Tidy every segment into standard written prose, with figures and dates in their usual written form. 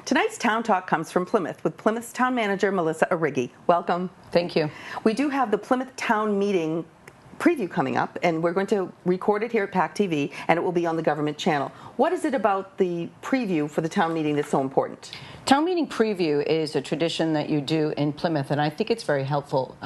Tonight's Town Talk comes from Plymouth with Plymouth's Town Manager, Melissa Arrighi. Welcome. Thank you. We do have the Plymouth Town Meeting preview coming up, and we're going to record it here at PACTV, and it will be on the government channel. What is it about the preview for the town meeting that's so important? Town meeting preview is a tradition that you do in Plymouth, and I think it's very helpful.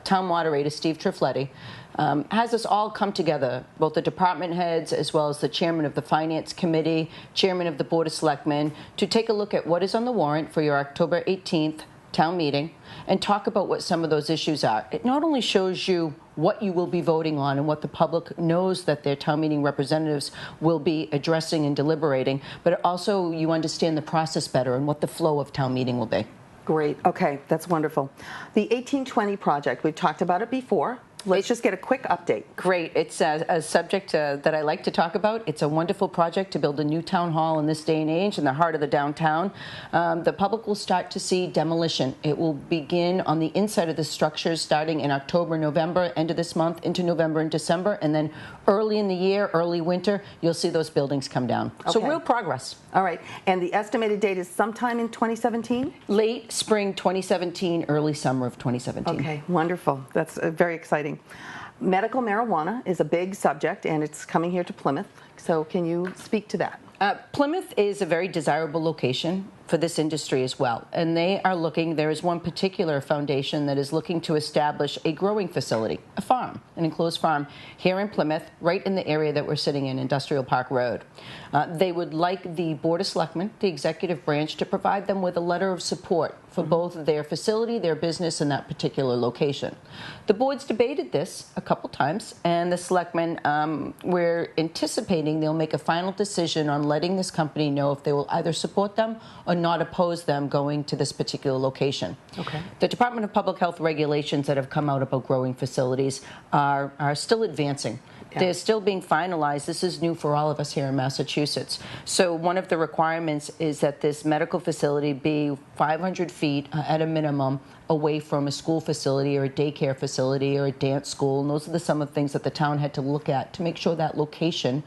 Town moderator Steve Trifletti has us all come together, both the department heads as well as the chairman of the Finance Committee, chairman of the Board of Selectmen, to take a look at what is on the warrant for your October 18th town meeting and talk about what some of those issues are. It not only shows you what you will be voting on and what the public knows that their town meeting representatives will be addressing and deliberating, but also you understand the process better and what the flow of town meeting will be. Great. Okay, that's wonderful. The 1820 project, we've talked about it before. Let's just get a quick update. Great. It's a subject that I like to talk about. It's a wonderful project to build a new town hall in this day and age in the heart of the downtown. The public will start to see demolition. It will begin on the inside of the structures starting in October, November, end of this month, into November and December, and then early in the year, early winter, you'll see those buildings come down. Okay. So real progress. All right. And the estimated date is sometime in 2017? Late spring 2017, early summer of 2017. Okay, wonderful. That's very exciting. Medical marijuana is a big subject, and it's coming here to Plymouth. So can you speak to that? Plymouth is a very desirable location for this industry as well. And they are looking, there is one particular foundation that is looking to establish a growing facility, a farm, an enclosed farm here in Plymouth, right in the area that we're sitting in, Industrial Park Road. They would like the Board of Selectmen, the executive branch, to provide them with a letter of support for both their facility, their business, and that particular location. The board's debated this a couple times, and the selectmen, we're anticipating they'll make a final decision on letting this company know if they will either support them or not oppose them going to this particular location. Okay. The Department of Public Health regulations that have come out about growing facilities are still advancing. Yeah. They're still being finalized. This is new for all of us here in Massachusetts. So one of the requirements is that this medical facility be 500 feet at a minimum away from a school facility or a daycare facility or a dance school. And those are some of the things that the town had to look at to make sure that location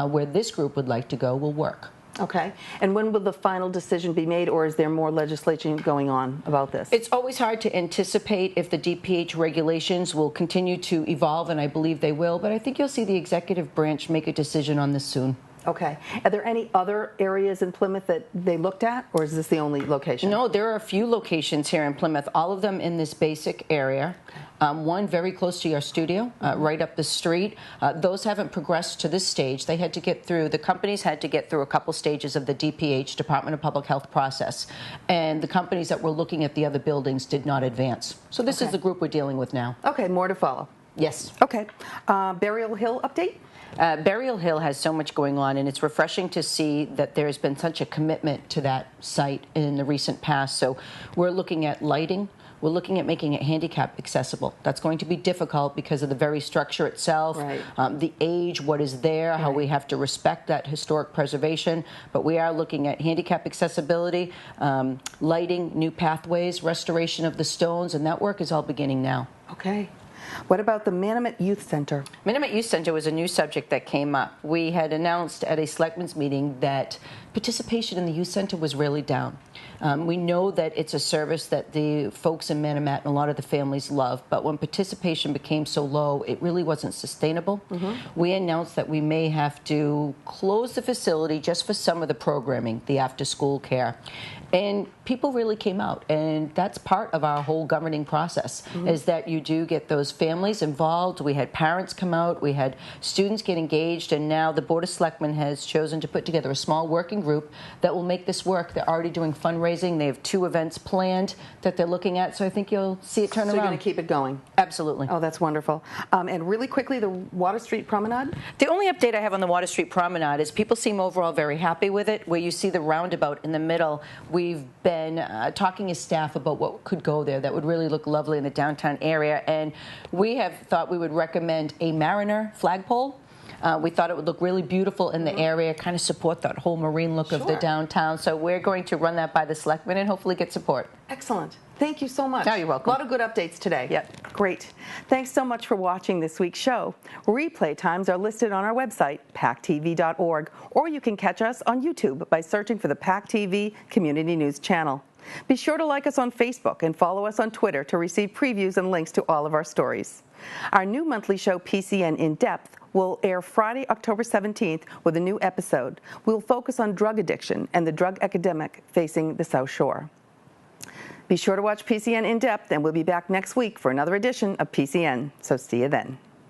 where this group would like to go will work. Okay. And when will the final decision be made, or is there more legislation going on about this? It's always hard to anticipate if the DPH regulations will continue to evolve, and I believe they will, but I think you'll see the executive branch make a decision on this soon. Okay. Are there any other areas in Plymouth that they looked at, or is this the only location? No, there are a few locations here in Plymouth, all of them in this basic area. Okay. One very close to your studio, right up the street. Those haven't progressed to this stage. They had to get through, the companies had to get through a couple stages of the DPH, Department of Public Health process. And the companies that were looking at the other buildings did not advance. So this is the group we're dealing with now. Okay, more to follow. Yes. Okay. Burial Hill update? Burial Hill has so much going on, and it's refreshing to see that there's been such a commitment to that site in the recent past. So we're looking at lighting. We're looking at making it handicap accessible. That's going to be difficult because of the very structure itself, right. The age, what is there, right. How we have to respect that historic preservation. But we are looking at handicap accessibility, lighting, new pathways, restoration of the stones, and that work is all beginning now. Okay. What about the Manamet Youth Center? Manamet Youth Center was a new subject that came up. We had announced at a selectmen's meeting that participation in the youth center was really down. We know that it's a service that the folks in Manamet and a lot of the families love, but when participation became so low, it really wasn't sustainable. Mm-hmm. We announced that we may have to close the facility just for some of the programming, the after-school care. And people really came out, and that's part of our whole governing process, is that you do get those families involved. We had parents come out, we had students get engaged, and now the Board of Selectmen has chosen to put together a small working group that will make this work. They're already doing fundraising. They have 2 events planned that they're looking at, so I think you'll see it turn around. So you're going to keep it going? Absolutely. Oh, that's wonderful. And really quickly, the Water Street Promenade? The only update I have on the Water Street Promenade is people seem overall very happy with it. Where you see the roundabout in the middle, we've been talking as staff about what could go there that would really look lovely in the downtown area, and we have thought we would recommend a Mariner flagpole. We thought it would look really beautiful in the area, kind of support that whole marine look of the Sure. downtown. So we're going to run that by the selectmen and hopefully get support. Excellent. Thank you so much. Oh, you're welcome. A lot of good updates today. Yep. Great. Thanks so much for watching this week's show. Replay times are listed on our website, pactv.org, or you can catch us on YouTube by searching for the PACTV Community News Channel. Be sure to like us on Facebook and follow us on Twitter to receive previews and links to all of our stories. Our new monthly show, PCN In Depth, will air Friday, October 17th with a new episode. We'll focus on drug addiction and the drug epidemic facing the South Shore. Be sure to watch PCN In Depth, and we'll be back next week for another edition of PCN. So see you then.